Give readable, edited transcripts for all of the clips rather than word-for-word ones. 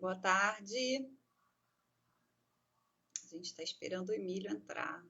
Boa tarde. A gente está esperando o Emílio entrar.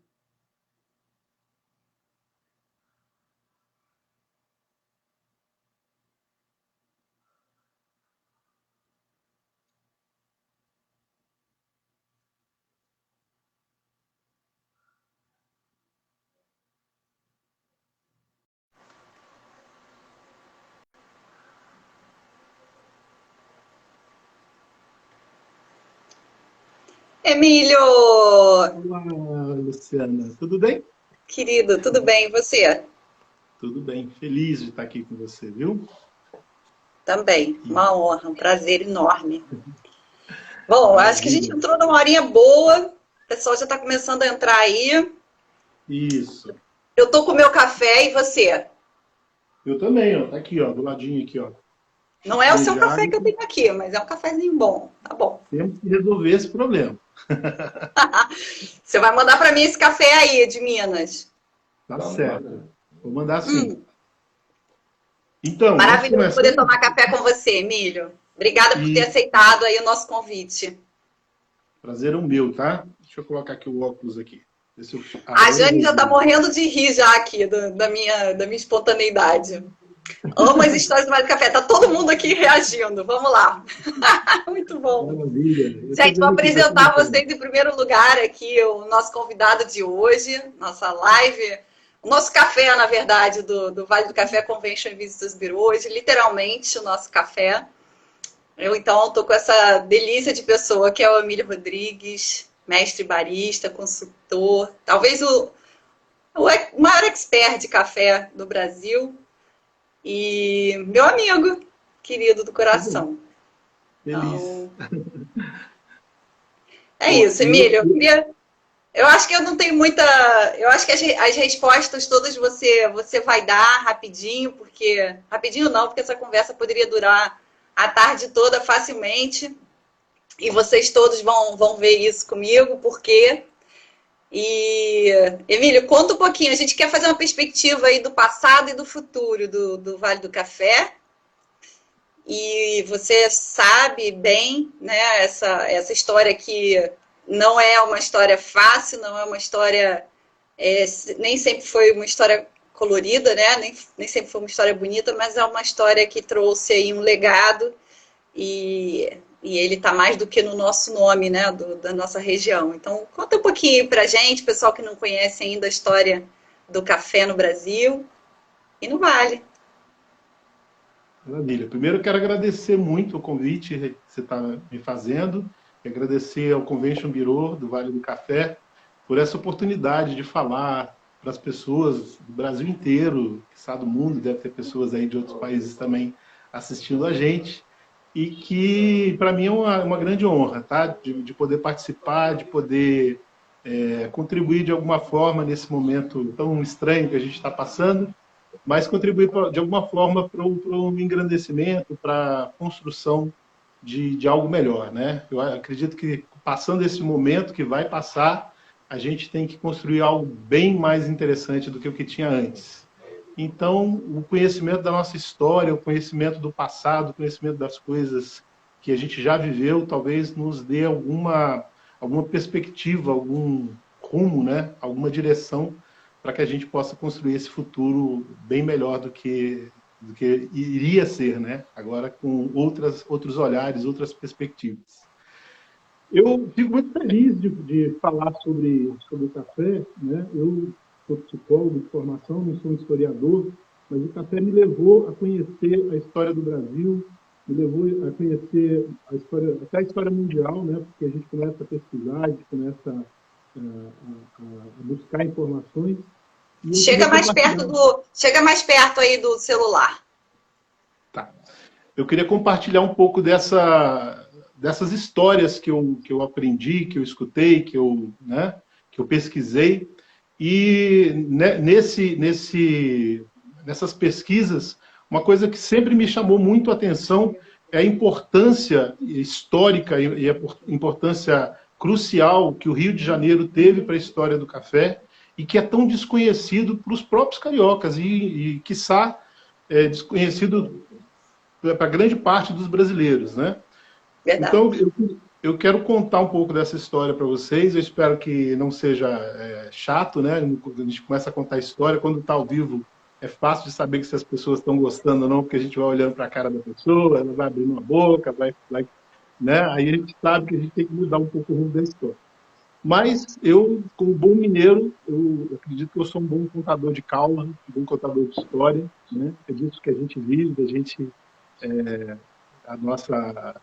Emílio, Olá, Luciana. Tudo bem? querido, tudo bem? E você? Tudo bem. Feliz de estar aqui com você, viu? Também. E- Uma honra, um prazer enorme. Bom, acho que a gente Maravilha. entrou numa horinha boa. O pessoal já está começando a entrar aí. Isso. Eu tô com o meu café e você? Eu também, ó. Tá aqui, ó, do ladinho aqui, ó. Não é o Xicrinha seu de café água. que eu tenho aqui, mas é um cafezinho bom. Tá bom. Temos que resolver esse problema. Você vai mandar para mim esse café aí de Minas. Tá certo. Vou mandar sim. Hum, Então, vamos Maravilhoso começar? poder tomar café com você, Emílio. Obrigada por ter E aceitado aí o nosso convite. prazer é o meu, tá? Deixa eu colocar aqui o óculos aqui. Ver se A agora eu Jane já está resolvo. morrendo de rir já aqui da minha espontaneidade. Amo as histórias do Vale do Café. Tá todo mundo aqui reagindo. Vamos lá. Muito bom. Maravilha. Eu tô Gente, vou vendo aqui, tá apresentar comentando. vocês em primeiro lugar aqui o nosso convidado de hoje, nossa live, o nosso café, na verdade, do Vale do Café Convention and Visitors Bureau, hoje, literalmente, o nosso café. Eu, então, estou com essa delícia de pessoa, que é o Emílio Rodrigues, mestre barista, consultor, talvez o maior expert de café do Brasil e meu amigo, querido do Que bom. coração. Feliz. Então, é Ó, isso, Emílio. Eu acho que eu não tenho muita. Eu acho que as respostas todas você vai dar rapidinho, porque. Rapidinho não, porque essa conversa poderia durar a tarde toda facilmente. E vocês todos vão ver isso comigo, porque. E, Emílio, conta um pouquinho. A gente quer fazer uma perspectiva aí do passado e do futuro do Vale do Café. E você sabe bem, né, essa história que não é uma história fácil, não é uma história. Nem sempre foi uma história colorida, né? Nem sempre foi uma história bonita, mas é uma história que trouxe aí um legado e ele está mais do que no nosso nome, né? Da nossa região. Então, conta um pouquinho para a gente, pessoal que não conhece ainda a história do café no Brasil e no Vale. Maravilha. Primeiro, eu quero agradecer muito o convite que você está me fazendo, e agradecer ao Convention Bureau do Vale do Café por essa oportunidade de falar para as pessoas do Brasil inteiro, que sabe do mundo, deve ter pessoas aí de outros países também assistindo a gente, e que para mim é uma grande honra, tá? De poder participar, de poder contribuir de alguma forma nesse momento tão estranho que a gente está passando, mas contribuir de alguma forma para o engrandecimento, para a construção de algo melhor, né? Eu acredito que passando esse momento que vai passar, a gente tem que construir algo bem mais interessante do que o que tinha antes. Então, o conhecimento da nossa história, o conhecimento do passado, o conhecimento das coisas que a gente já viveu, talvez nos dê alguma perspectiva, algum rumo, né? Alguma direção para que a gente possa construir esse futuro bem melhor do que iria ser, né? Agora com outros olhares, outras perspectivas. Eu fico muito feliz de falar sobre o café, né? Eu sou psicólogo de formação, não sou um historiador, mas o café me levou a conhecer a história do Brasil, me levou a conhecer a história, até a história mundial, né? Porque a gente começa a pesquisar, a gente começa a buscar informações. E eu queria compartilhar. Chega mais perto aí do celular. Tá. Eu queria compartilhar um pouco dessas histórias que eu aprendi, que eu escutei, que eu pesquisei. E nessas pesquisas, uma coisa que sempre me chamou muito a atenção é a importância histórica e a importância crucial que o Rio de Janeiro teve para a história do café e que é tão desconhecido para os próprios cariocas e quiçá, desconhecido para grande parte dos brasileiros, né? Verdade. Então, eu quero contar um pouco dessa história para vocês. Eu espero que não seja chato, né? Quando a gente começa a contar a história, quando está ao vivo, é fácil de saber que se as pessoas estão gostando ou não, porque a gente vai olhando para a cara da pessoa, ela vai abrindo a boca, vai, né? Aí a gente sabe que a gente tem que mudar um pouco o rumo da história. Mas eu, como bom mineiro, eu acredito que eu sou um bom contador de causa, um bom contador de história, né? É disso que a gente vive, a gente a nossa,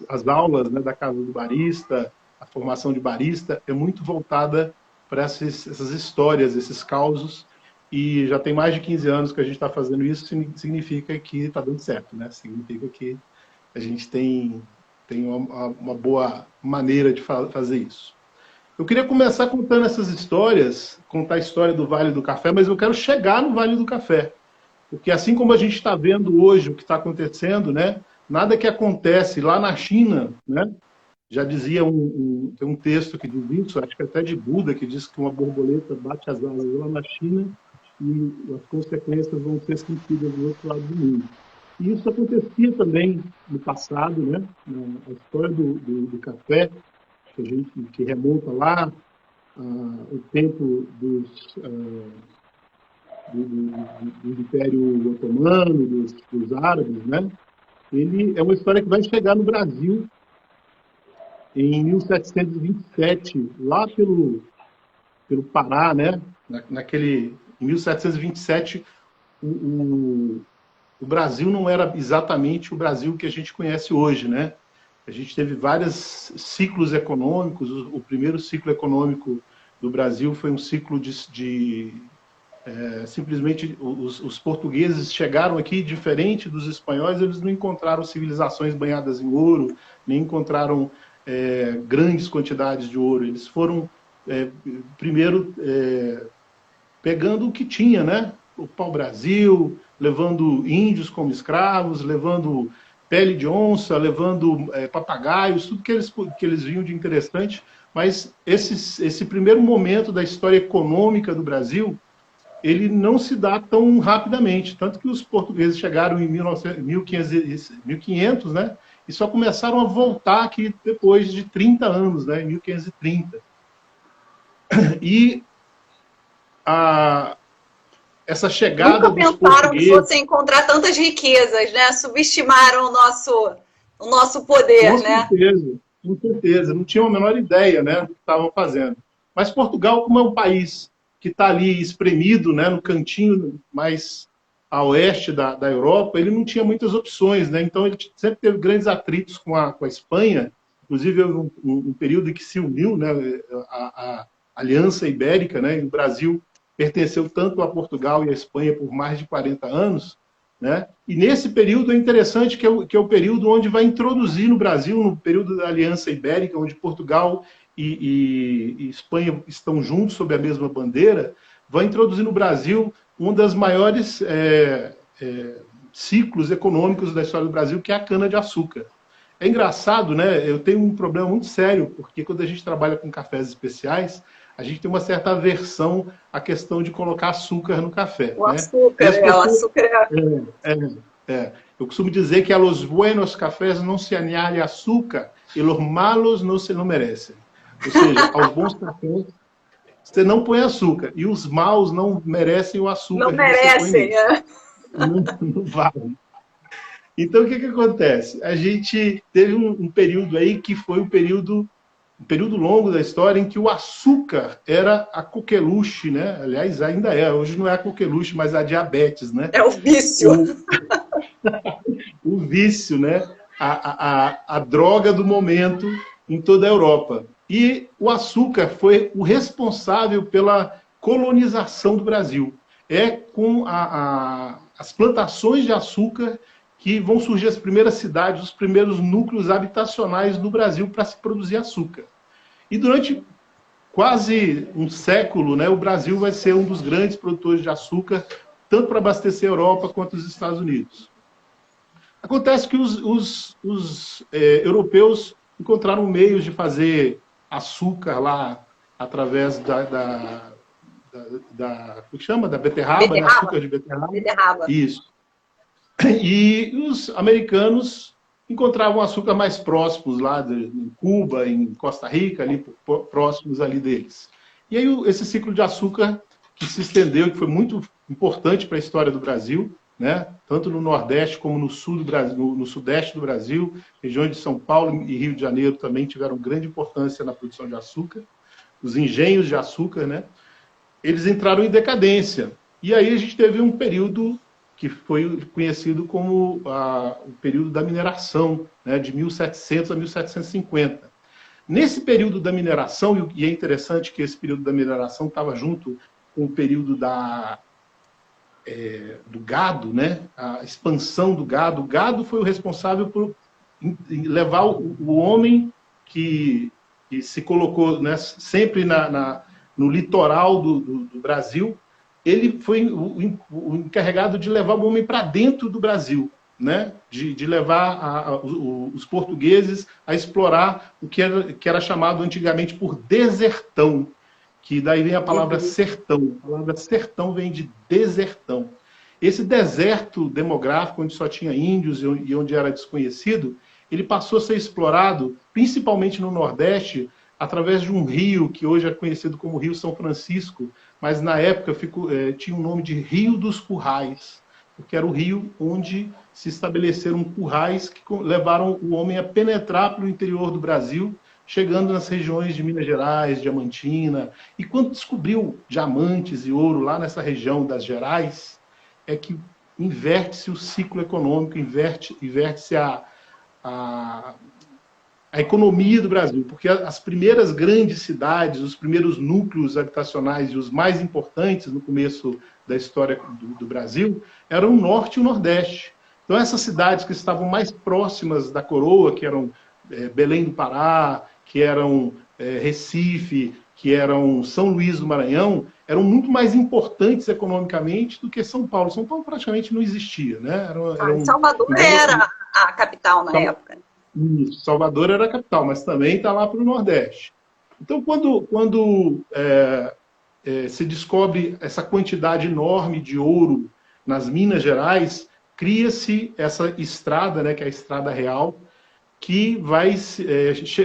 as aulas, né, da Casa do Barista, a formação de barista, é muito voltada para essas histórias, esses causos, e já tem mais de 15 anos que a gente está fazendo isso, significa que está dando certo, né? Significa que a gente tem uma boa maneira de fazer isso. Eu queria começar contando essas histórias, contar a história do Vale do Café, mas eu quero chegar no Vale do Café. Porque assim como a gente está vendo hoje o que está acontecendo, né, nada que acontece lá na China, né, já dizia tem um texto que diz isso, acho que até de Buda, que diz que uma borboleta bate as asas lá na China e as consequências vão ser sentidas do outro lado do mundo. E isso acontecia também no passado, né, a história do café, que remonta lá o tempo do Império Otomano, dos árabes, né? Ele é uma história que vai chegar no Brasil em 1727, lá pelo Pará, né? Em 1727, o Brasil não era exatamente o Brasil que a gente conhece hoje, né? A gente teve vários ciclos econômicos. O primeiro ciclo econômico do Brasil foi um ciclo simplesmente os portugueses chegaram aqui, diferente dos espanhóis, eles não encontraram civilizações banhadas em ouro, nem encontraram grandes quantidades de ouro. Eles foram, primeiro, pegando o que tinha, né? O pau-brasil, levando índios como escravos, levando pele de onça, levando papagaios, tudo que eles viam de interessante. Mas esse primeiro momento da história econômica do Brasil, ele não se dá tão rapidamente. Tanto que os portugueses chegaram em 1500, né? E só começaram a voltar aqui depois de 30 anos, né? Em 1530. E essa chegada Nunca dos pensaram que portugueses... fossem encontrar tantas riquezas, né? Subestimaram o nosso poder, Com né? certeza, com certeza. Não tinham a menor ideia, né, do que estavam fazendo. Mas Portugal, como é um país que está ali espremido, né, no cantinho mais a oeste da Europa, ele não tinha muitas opções, né? Então ele sempre teve grandes atritos com a Espanha. Inclusive houve um período em que se uniu, né, a Aliança Ibérica, né? E o Brasil pertenceu tanto a Portugal e a Espanha por mais de 40 anos, né? E nesse período é interessante que é o período onde vai introduzir no Brasil, no período da Aliança Ibérica, onde Portugal e Espanha estão juntos sob a mesma bandeira, vai introduzir no Brasil um dos maiores ciclos econômicos da história do Brasil, que é a cana-de-açúcar. É engraçado, né? Eu tenho um problema muito sério, porque quando a gente trabalha com cafés especiais, a gente tem uma certa aversão à questão de colocar açúcar no café. O Né? açúcar, o açúcar Eu costumo dizer que a los buenos cafés não se añade açúcar e los malos não se lo merecem. Ou seja, aos bons cafés você não põe açúcar e os maus não merecem o açúcar. Não merecem, não vale. Então, o que acontece? A gente teve um período aí que foi um período longo da história em que o açúcar era a coqueluche, né? Aliás, ainda é. Hoje não é a coqueluche, mas a diabetes, né? É o vício. O vício, né? A droga do momento em toda a Europa. E o açúcar foi o responsável pela colonização do Brasil. É com as plantações de açúcar que vão surgir as primeiras cidades, os primeiros núcleos habitacionais do Brasil para se produzir açúcar. E durante quase um século, né, o Brasil vai ser um dos grandes produtores de açúcar, tanto para abastecer a Europa quanto os Estados Unidos. Acontece que os europeus encontraram meios de fazer açúcar lá através como chama? Da beterraba, né? Açúcar de beterraba. Beterraba. Isso. E os americanos encontravam açúcar mais próximos lá em Cuba, em Costa Rica, ali próximos ali deles. E aí esse ciclo de açúcar que se estendeu, que foi muito importante para a história do Brasil, né? Tanto no Nordeste como no Sul do Brasil, no Sudeste do Brasil, regiões de São Paulo e Rio de Janeiro também tiveram grande importância na produção de açúcar. Os engenhos de açúcar, né? Eles entraram em decadência. E aí a gente teve um período que foi conhecido como o período da mineração, né? De 1700 a 1750. Nesse período da mineração, e é interessante que esse período da mineração estava junto com o período do gado, né? A expansão do gado. O gado foi o responsável por levar o homem que se colocou, né, sempre no litoral do Brasil. Ele foi o encarregado de levar o homem para dentro do Brasil, né? De levar os portugueses a explorar o que era chamado antigamente por desertão, que daí vem a palavra sertão. A palavra sertão vem de desertão. Esse deserto demográfico, onde só tinha índios e onde era desconhecido, ele passou a ser explorado, principalmente no Nordeste, através de um rio que hoje é conhecido como Rio São Francisco, mas na época tinha o nome de Rio dos Currais, porque era o rio onde se estabeleceram currais que levaram o homem a penetrar pelo interior do Brasil, chegando nas regiões de Minas Gerais, Diamantina. E quando descobriu diamantes e ouro lá nessa região das Gerais, é que inverte-se o ciclo econômico, inverte-se a economia do Brasil, porque as primeiras grandes cidades, os primeiros núcleos habitacionais e os mais importantes no começo da história do Brasil eram o Norte e o Nordeste. Então essas cidades que estavam mais próximas da coroa, que eram Belém do Pará, que eram Recife, que eram São Luís do Maranhão, eram muito mais importantes economicamente do que São Paulo. São Paulo praticamente não existia, né? Salvador era a capital na época. Isso, Salvador era a capital, mas também está lá para o Nordeste. Então, quando se descobre essa quantidade enorme de ouro nas Minas Gerais, cria-se essa estrada, né, que é a Estrada Real, que vai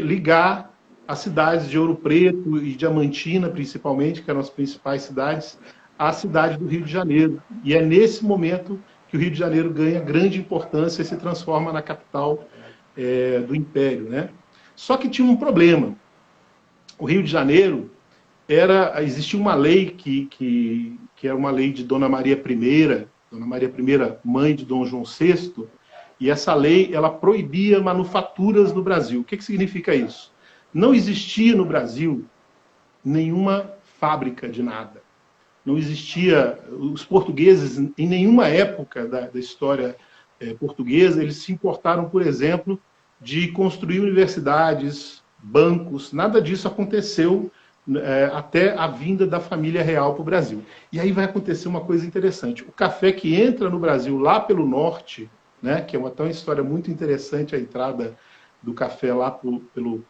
ligar as cidades de Ouro Preto e Diamantina, principalmente, que eram as principais cidades, à cidade do Rio de Janeiro. E é nesse momento que o Rio de Janeiro ganha grande importância e se transforma na capital do Império, né? Só que tinha um problema. O Rio de Janeiro existia uma lei que era uma lei de Dona Maria I, mãe de Dom João VI, e essa lei ela proibia manufaturas no Brasil. O que significa isso? Não existia no Brasil nenhuma fábrica de nada. Não existia. Os portugueses, em nenhuma época da história portuguesa, eles se importaram, por exemplo, de construir universidades, bancos. Nada disso aconteceu até a vinda da família real para o Brasil. E aí vai acontecer uma coisa interessante. O café que entra no Brasil lá pelo norte, né, que é uma história muito interessante, a entrada do café lá pelo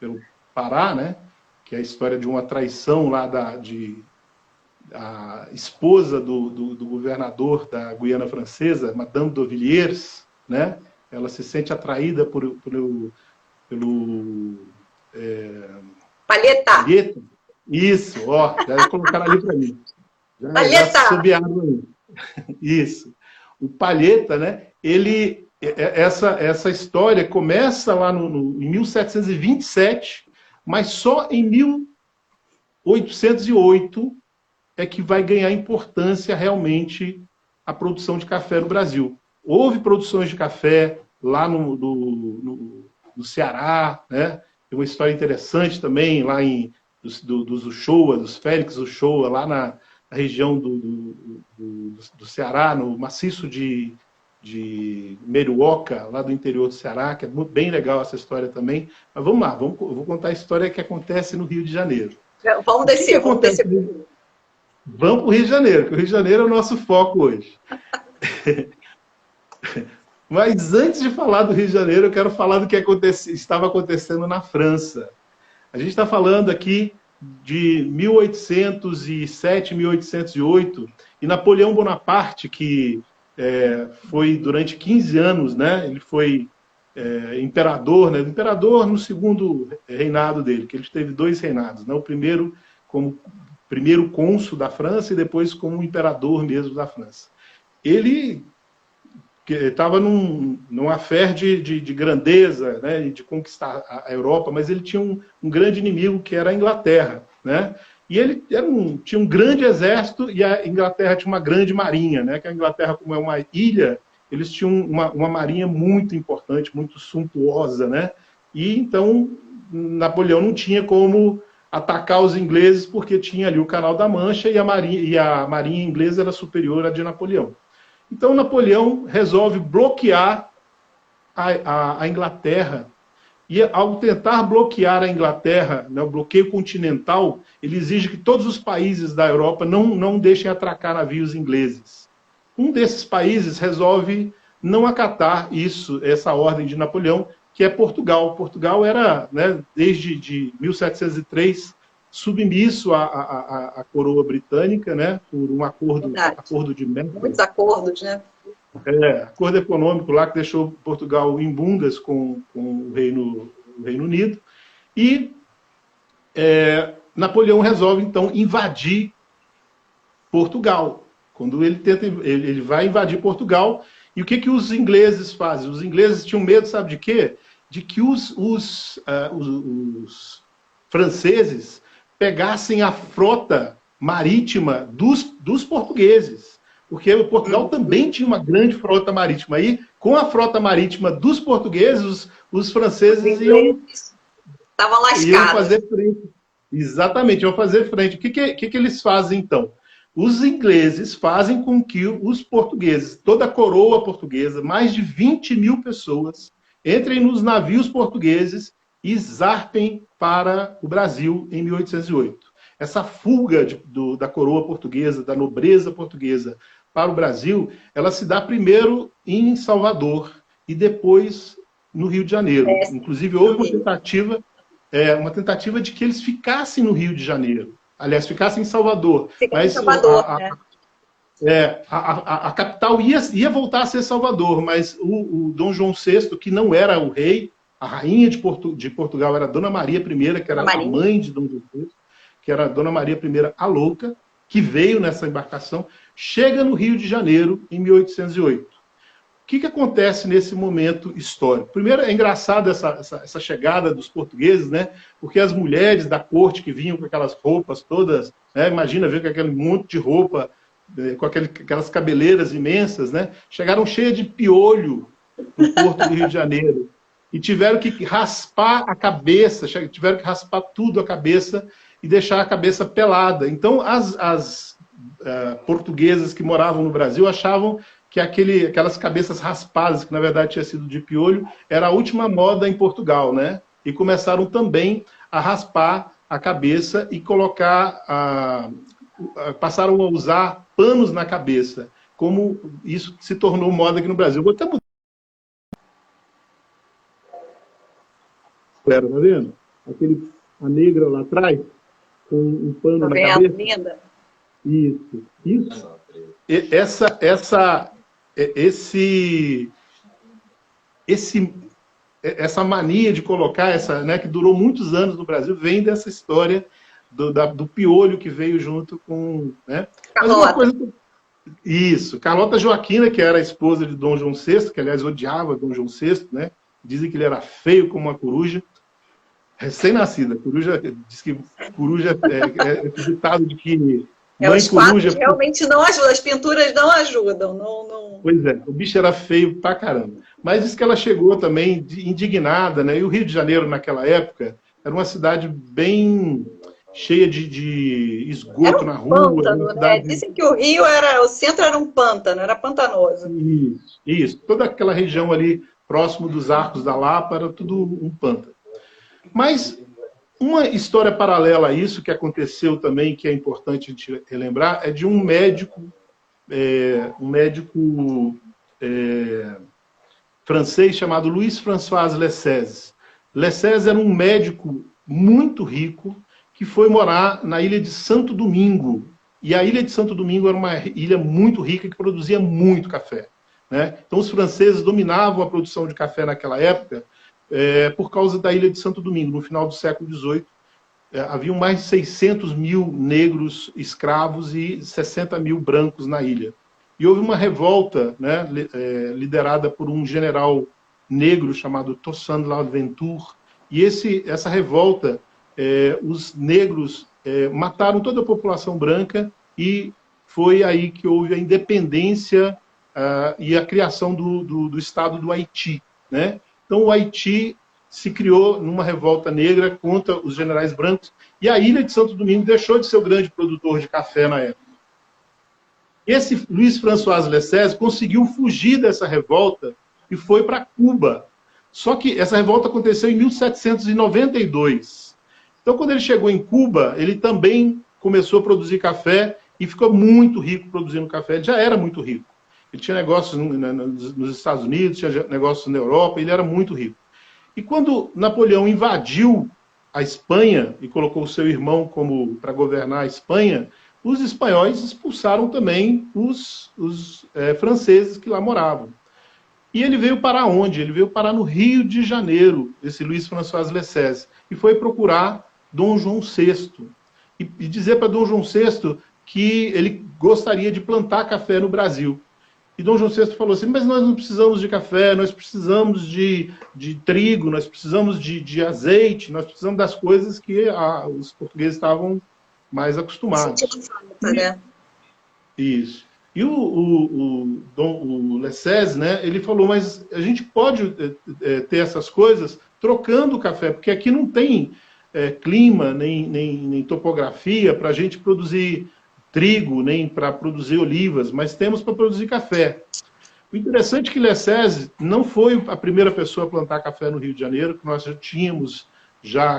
Pará, né, que é a história de uma traição lá a esposa do governador da Guiana Francesa, Madame d'Auvilliers, né? Ela se sente atraída pelo Palheta. Isso, ó, já colocaram ali para mim. Palheta. Isso. O Palheta, né? Essa história começa lá em 1727, mas só em 1808 é que vai ganhar importância realmente a produção de café no Brasil. Houve produções de café lá no Ceará, né? Tem uma história interessante também lá dos Uchoa, dos Félix Uchoa, lá na região do Ceará, no maciço de Meruoca, lá do interior do Ceará, que é bem legal essa história também. Mas vamos lá, eu vou contar a história que acontece no Rio de Janeiro. Vamos descer. Vamos para o Rio de Janeiro, que o Rio de Janeiro é o nosso foco hoje. Mas antes de falar do Rio de Janeiro, eu quero falar do que estava acontecendo na França. A gente está falando aqui de 1807, 1808, e Napoleão Bonaparte, que foi durante 15 anos, né? Ele foi imperador, né? Imperador no segundo reinado dele, que ele teve 2 reinados, né? O primeiro como primeiro cônsul da França e depois como imperador mesmo da França. Ele estava numa affaire de grandeza, né? De conquistar a Europa, mas ele tinha um grande inimigo que era a Inglaterra, né? E ele tinha um grande exército e a Inglaterra tinha uma grande marinha, né? Que a Inglaterra, como é uma ilha, eles tinham uma marinha muito importante, muito suntuosa, né? E então Napoleão não tinha como atacar os ingleses porque tinha ali o Canal da Mancha e a marinha inglesa era superior à de Napoleão. Então Napoleão resolve bloquear a Inglaterra. E ao tentar bloquear a Inglaterra, né, o bloqueio continental, ele exige que todos os países da Europa não deixem atracar navios ingleses. Um desses países resolve não acatar essa ordem de Napoleão, que é Portugal. Portugal era, né, desde 1703, submisso à coroa britânica, né, por um acordo de Melbourne. Muitos acordos, né? Acordo econômico lá que deixou Portugal em bungas com o Reino Unido. E Napoleão resolve, então, invadir Portugal. Quando ele vai invadir Portugal, e o que os ingleses fazem? Os ingleses tinham medo, sabe de quê? De que os franceses pegassem a frota marítima dos portugueses. Porque o Portugal também tinha uma grande frota marítima. Aí, com a frota marítima dos portugueses, os franceses iam fazer frente. Exatamente, iam fazer frente. O que eles fazem, então? Os ingleses fazem com que os portugueses, toda a coroa portuguesa, mais de 20 mil pessoas, entrem nos navios portugueses e zarpem para o Brasil em 1808. Essa fuga da coroa portuguesa, da nobreza portuguesa para o Brasil, ela se dá primeiro em Salvador e depois no Rio de Janeiro. Inclusive, houve uma tentativa de que eles ficassem no Rio de Janeiro. Aliás, ficassem em Salvador. Mas Salvador, né? A capital ia voltar a ser Salvador, mas o Dom João VI, que não era o rei, a rainha de Portugal era Dona Maria I, que era a mãe de Dom João VI, que era a Dona Maria I, a louca, que veio nessa embarcação, chega no Rio de Janeiro em 1808. O que acontece nesse momento histórico? Primeiro, é engraçado essa chegada dos portugueses, né? Porque as mulheres da corte que vinham com aquelas roupas todas, né? Imagina ver com aquele monte de roupa, com aquelas cabeleiras imensas, né? Chegaram cheias de piolho no porto do Rio de Janeiro e tiveram que raspar a cabeça, tiveram que raspar tudo a cabeça e deixar a cabeça pelada. Então, as portuguesas que moravam no Brasil achavam que aquelas cabeças raspadas, que na verdade tinha sido de piolho, era a última moda em Portugal, né? E começaram também a raspar a cabeça e passaram a usar panos na cabeça, como isso se tornou moda aqui no Brasil. Vou até mudar. Tá vendo? A negra lá atrás, com um pano na cabeça. Linda. Isso. Essa mania de colocar né, que durou muitos anos no Brasil, vem dessa história do piolho que veio junto com, né? Carlota. Isso, Carlota Joaquina, que era a esposa de Dom João VI, que aliás odiava Dom João VI, né? Dizem que ele era feio como uma coruja. Recém-nascida. Diz que coruja é ditado de que os quadros realmente não ajudam, as pinturas não ajudam. Não... Pois é, o bicho era feio pra caramba. Mas diz que ela chegou também indignada, né? E o Rio de Janeiro, naquela época, era uma cidade bem cheia de esgoto na rua. Pântano, né? Dizem que o centro era um pântano, era pantanoso. Isso. Toda aquela região ali, próximo dos Arcos da Lapa, era tudo um pântano. Mas uma história paralela a isso, que aconteceu também, que é importante a gente relembrar, é de um médico francês chamado Louis François Lessèze. Lessèze era um médico muito rico que foi morar na ilha de Santo Domingo. E a ilha de Santo Domingo era uma ilha muito rica que produzia muito café. né? Então, os franceses dominavam a produção de café naquela época por causa da ilha de Santo Domingo, no final do século XVIII. Haviam mais de 600 mil negros escravos e 60 mil brancos na ilha. E houve uma revolta, né, liderada por um general negro chamado Toussaint Louverture. E essa revolta, os negros mataram toda a população branca e foi aí que houve a independência e a criação do Estado do Haiti, né? Então, o Haiti se criou numa revolta negra contra os generais brancos e a ilha de Santo Domingo deixou de ser o grande produtor de café na época. Esse Luiz François Lessez conseguiu fugir dessa revolta e foi para Cuba. Só que essa revolta aconteceu em 1792. Então, quando ele chegou em Cuba, ele também começou a produzir café e ficou muito rico produzindo café. Ele já era muito rico. Ele tinha negócios nos Estados Unidos, tinha negócios na Europa, ele era muito rico. E quando Napoleão invadiu a Espanha e colocou o seu irmão para governar a Espanha, os espanhóis expulsaram também os franceses que lá moravam. E ele veio para onde? Ele veio parar no Rio de Janeiro, esse Luiz François Lessez, e foi procurar Dom João VI. E dizer para Dom João VI que ele gostaria de plantar café no Brasil. E Dom João VI falou assim, mas nós não precisamos de café, nós precisamos de trigo, nós precisamos de azeite, nós precisamos das coisas que os portugueses estavam mais acostumados. Né? Isso. E o Lessez, né, ele falou, mas a gente pode ter essas coisas trocando o café, porque aqui não tem clima, nem topografia para a gente produzir trigo, nem para produzir olivas, mas temos para produzir café. O interessante é que Lessez não foi a primeira pessoa a plantar café no Rio de Janeiro, que nós já tínhamos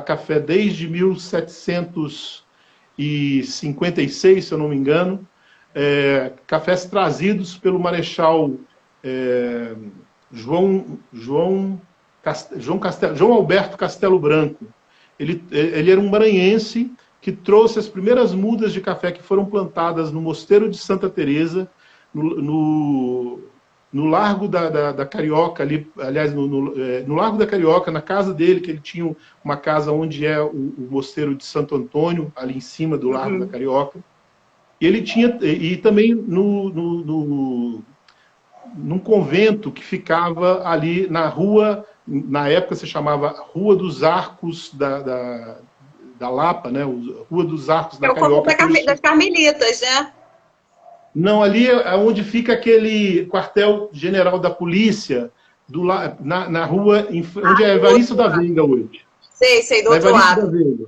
café desde 1756, se eu não me engano, cafés trazidos pelo Marechal João Alberto Castelo Branco. Ele era um maranhense que trouxe as primeiras mudas de café que foram plantadas no Mosteiro de Santa Teresa, no Largo da Carioca, ali, aliás, no Largo da Carioca, na casa dele, que ele tinha uma casa onde o Mosteiro de Santo Antônio, ali em cima do Largo da Carioca. E ele tinha, e também num convento que ficava ali na rua, na época se chamava Rua dos Arcos da Lapa, né? Rua dos Arcos da Carioca. Das Carmelitas, né? Não, ali é onde fica aquele quartel-general da polícia, na rua, onde é Evaristo da Veiga hoje. Sei, do outro lado. Da Veiga.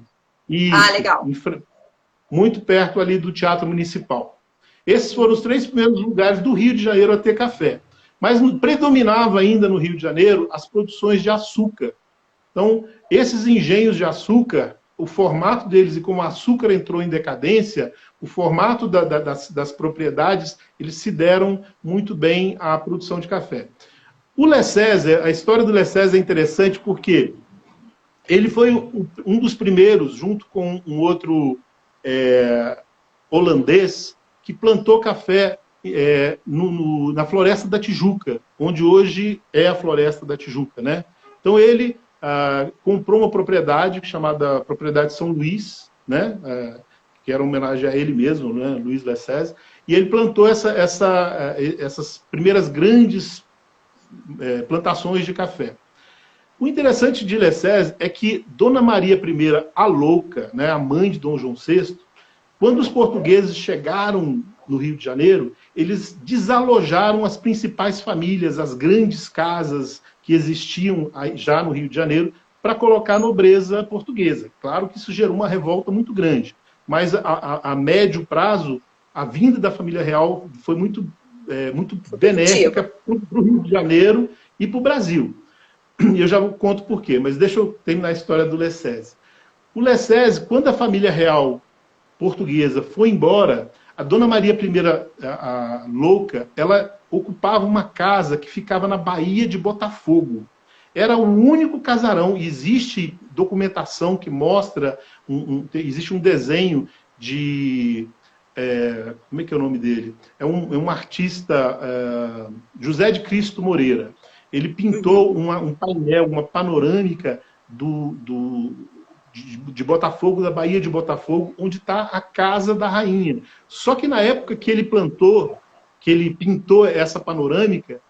Isso, legal. Muito perto ali do Teatro Municipal. Esses foram os 3 primeiros lugares do Rio de Janeiro a ter café. Mas predominava ainda no Rio de Janeiro as produções de açúcar. Então, esses engenhos de açúcar, o formato deles e como o açúcar entrou em decadência, o formato das propriedades, eles se deram muito bem à produção de café. O Lessez, a história do Lessez é interessante porque ele foi um dos primeiros, junto com um outro holandês, que plantou café na Floresta da Tijuca, onde hoje é a Floresta da Tijuca, né? Então ele comprou uma propriedade chamada Propriedade São Luís, né? Que era uma homenagem a ele mesmo, né? Luiz Lessez, e ele plantou essas primeiras grandes plantações de café. O interessante de Lessez é que Dona Maria I, a Louca, né, a mãe de Dom João VI, quando os portugueses chegaram no Rio de Janeiro, eles desalojaram as principais famílias, as grandes casas que existiam já no Rio de Janeiro, para colocar a nobreza portuguesa. Claro que isso gerou uma revolta muito grande, mas a médio prazo, a vinda da família real foi muito benéfica para o Rio de Janeiro e para o Brasil. E eu já conto por quê, mas deixa eu terminar a história do Lessez. O Lessez, quando a família real portuguesa foi embora, a Dona Maria I, a Louca, ela ocupava uma casa que ficava na Baía de Botafogo. Era o único casarão, e existe documentação que mostra, existe um desenho de como é que é o nome dele? É um artista, José de Cristo Moreira. Ele pintou um painel, uma panorâmica de Botafogo, da Baía de Botafogo, onde está a casa da rainha. Só que na época que ele pintou essa panorâmica,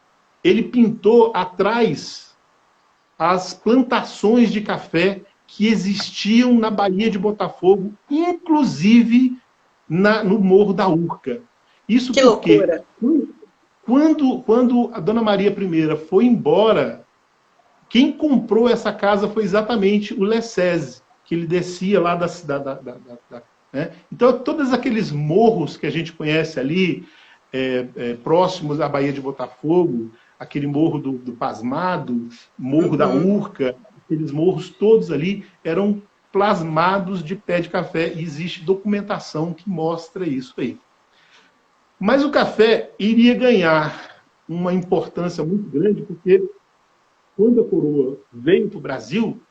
ele pintou atrás as plantações de café que existiam na Baía de Botafogo, inclusive no Morro da Urca. Isso Que porque, loucura! quando a Dona Maria I foi embora, quem comprou essa casa foi exatamente o Lessese, que ele descia lá da cidade. Né? Então, todos aqueles morros que a gente conhece ali, próximos à Baía de Botafogo, aquele morro do Pasmado, morro da Urca, aqueles morros todos ali eram plasmados de pé de café, e existe documentação que mostra isso aí. Mas o café iria ganhar uma importância muito grande, porque quando a coroa veio para o Brasil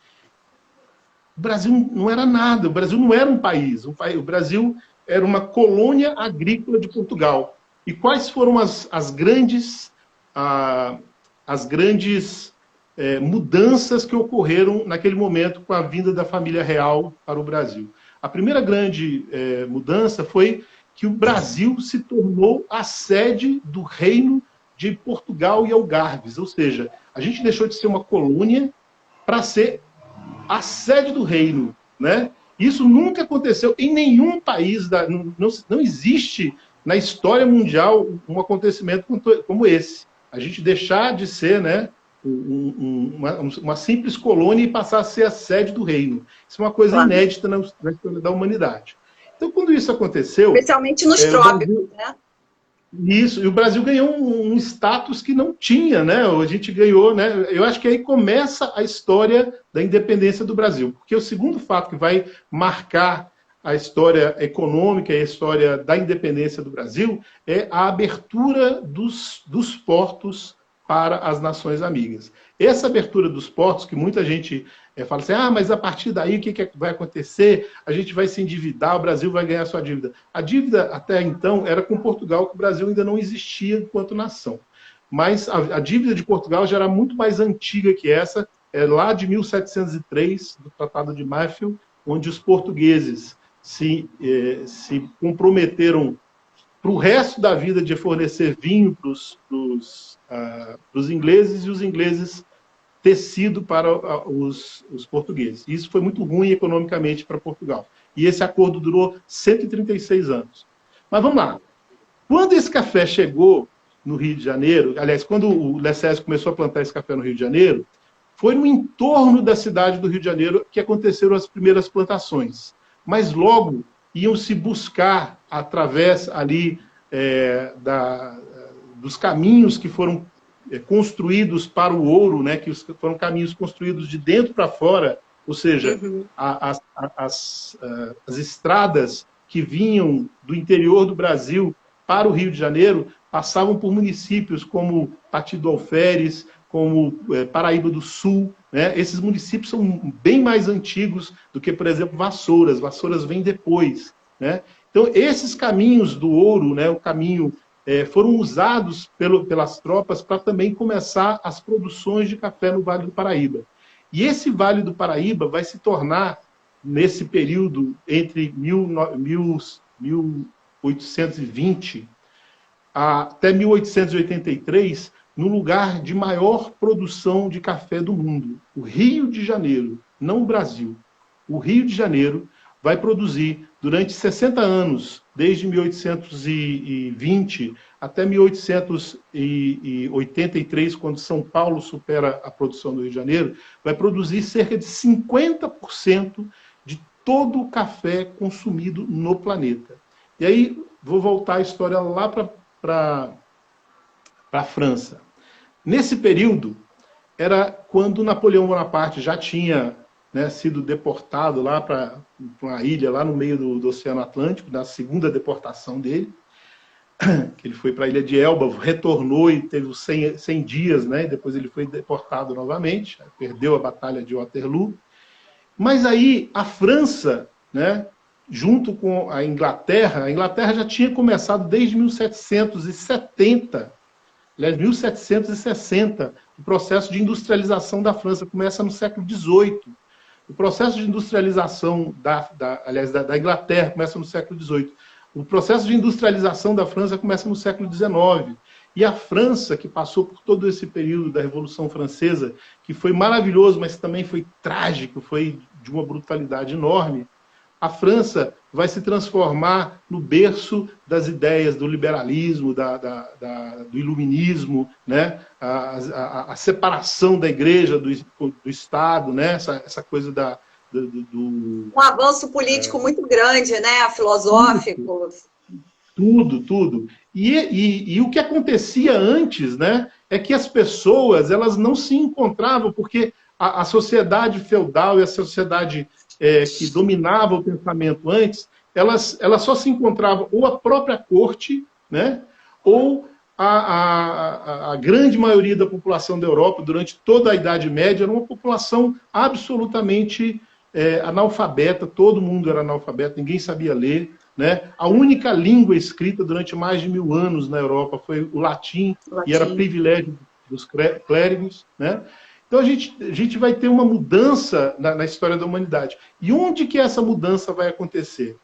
não era nada, o Brasil não era um país, o Brasil era uma colônia agrícola de Portugal. E quais foram as grandes mudanças que ocorreram naquele momento com a vinda da família real para o Brasil? A primeira grande mudança foi que o Brasil se tornou a sede do reino de Portugal e Algarves, ou seja, a gente deixou de ser uma colônia para ser a sede do reino, né? Isso nunca aconteceu em nenhum país, não existe na história mundial um acontecimento como esse. A gente deixar de ser, né, uma simples colônia e passar a ser a sede do reino. Isso é uma coisa inédita na história da humanidade. Então, quando isso aconteceu... Especialmente nos trópicos, né? Isso, e o Brasil ganhou um status que não tinha, né? A gente ganhou, né? Eu acho que aí começa a história da independência do Brasil, porque o segundo fato que vai marcar a história econômica e a história da independência do Brasil é a abertura dos portos para as nações amigas. Essa abertura dos portos, que muita gente fala assim, mas a partir daí o que vai acontecer? A gente vai se endividar, o Brasil vai ganhar sua dívida. A dívida até então era com Portugal, que o Brasil ainda não existia enquanto nação. Mas a dívida de Portugal já era muito mais antiga que essa, lá de 1703, do Tratado de Mayfield, onde os portugueses se comprometeram para o resto da vida de fornecer vinho para os ingleses, e os ingleses tecido para os portugueses. Isso foi muito ruim economicamente para Portugal. E esse acordo durou 136 anos. Mas vamos lá. Quando esse café chegou no Rio de Janeiro, aliás, quando o Lessese começou a plantar esse café no Rio de Janeiro, foi no entorno da cidade do Rio de Janeiro que aconteceram as primeiras plantações. Mas logo iam se buscar, através ali dos caminhos que foram construídos para o ouro, né, que foram caminhos construídos de dentro para fora, ou seja, as estradas que vinham do interior do Brasil para o Rio de Janeiro passavam por municípios como Pati do Alferes, como Paraíba do Sul, né? Esses municípios são bem mais antigos do que, por exemplo, Vassouras. Vassouras vem depois, né? Então, esses caminhos do ouro, né, o caminho, foram usados pelas tropas para também começar as produções de café no Vale do Paraíba. E esse Vale do Paraíba vai se tornar, nesse período entre 1820 até 1883, no lugar de maior produção de café do mundo. O Rio de Janeiro, não o Brasil. O Rio de Janeiro vai produzir durante 60 anos, desde 1820 até 1883, quando São Paulo supera a produção do Rio de Janeiro, vai produzir cerca de 50% de todo o café consumido no planeta. E aí, vou voltar a história lá para a França. Nesse período, era quando Napoleão Bonaparte já tinha, né, sido deportado lá para uma ilha lá no meio do Oceano Atlântico, da segunda deportação dele, que ele foi para a ilha de Elba, retornou e teve os 100 dias, né, e depois ele foi deportado novamente, perdeu a Batalha de Waterloo. Mas aí a França, né, junto com a Inglaterra já tinha começado desde 1770, aliás, 1760, o processo de industrialização da França começa no século XVIII. O processo de industrialização da Inglaterra começa no século XVIII. O processo de industrialização da França começa no século XIX. E a França, que passou por todo esse período da Revolução Francesa, que foi maravilhoso, mas também foi trágico, foi de uma brutalidade enorme, a França vai se transformar no berço das ideias do liberalismo, do iluminismo, né? A separação da igreja do Estado, né? Essa coisa um avanço político muito grande, né? Filosófico. Tudo. E o que acontecia antes, né, é que as pessoas elas não se encontravam, porque a sociedade feudal e a sociedade que dominava o pensamento antes, elas só se encontravam ou a própria corte, né, ou a grande maioria da população da Europa, durante toda a Idade Média, era uma população absolutamente analfabeta, todo mundo era analfabeto, ninguém sabia ler. Né? A única língua escrita durante mais de 1000 anos na Europa foi o latim. E era privilégio dos clérigos. Né? Então a gente vai ter uma mudança na história da humanidade. E onde que essa mudança vai acontecer?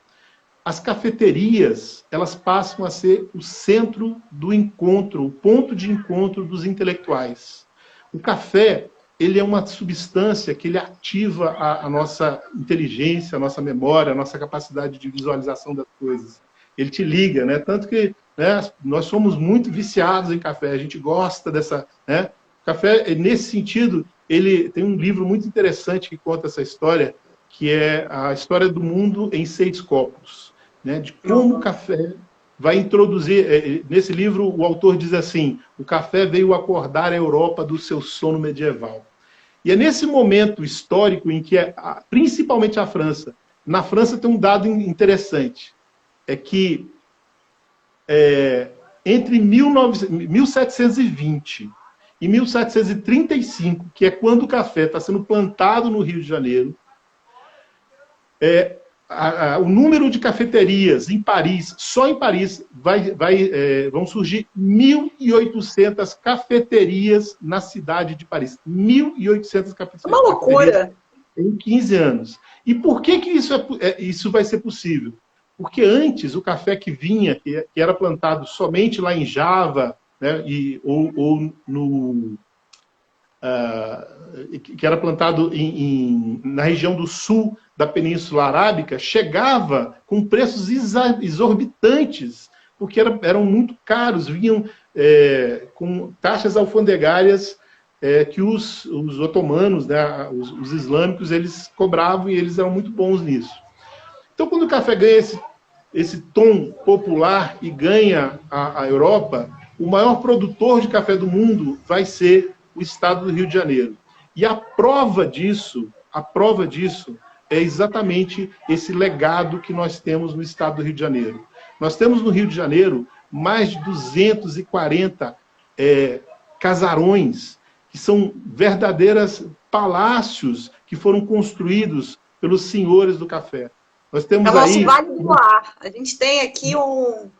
As cafeterias, elas passam a ser o centro do encontro, o ponto de encontro dos intelectuais. O café, ele é uma substância que ele ativa a nossa inteligência, a nossa memória, a nossa capacidade de visualização das coisas. Ele te liga, né? Tanto que, né, nós somos muito viciados em café, a gente gosta dessa... Né? O café, nesse sentido, ele tem um livro muito interessante que conta essa história, que é a história do mundo em 6 copos, né? De como o café vai introduzir... Nesse livro, o autor diz assim, o café veio acordar a Europa do seu sono medieval. E é nesse momento histórico em que, principalmente a França, na França tem um dado interessante, é que entre 1720 e 1735, que é quando o café está sendo plantado no Rio de Janeiro, o número de cafeterias em Paris, só em Paris, vão surgir 1.800 cafeterias na cidade de Paris. 1.800 cafeterias. Uma loucura! Em 15 anos. E por que isso vai ser possível? Porque antes, o café que vinha, que era plantado somente lá em Java, né, que era plantado na região do sul da Península Arábica, chegava com preços exorbitantes, porque eram muito caros, vinham com taxas alfandegárias que os otomanos, né, os islâmicos, eles cobravam e eles eram muito bons nisso. Então, quando o café ganha esse tom popular e ganha a Europa, o maior produtor de café do mundo vai ser o estado do Rio de Janeiro. E a prova disso é exatamente esse legado que nós temos no estado do Rio de Janeiro. Nós temos no Rio de Janeiro mais de 240 casarões, que são verdadeiros palácios que foram construídos pelos senhores do café. Nós temos o nosso Vale do Ar. A gente tem aqui um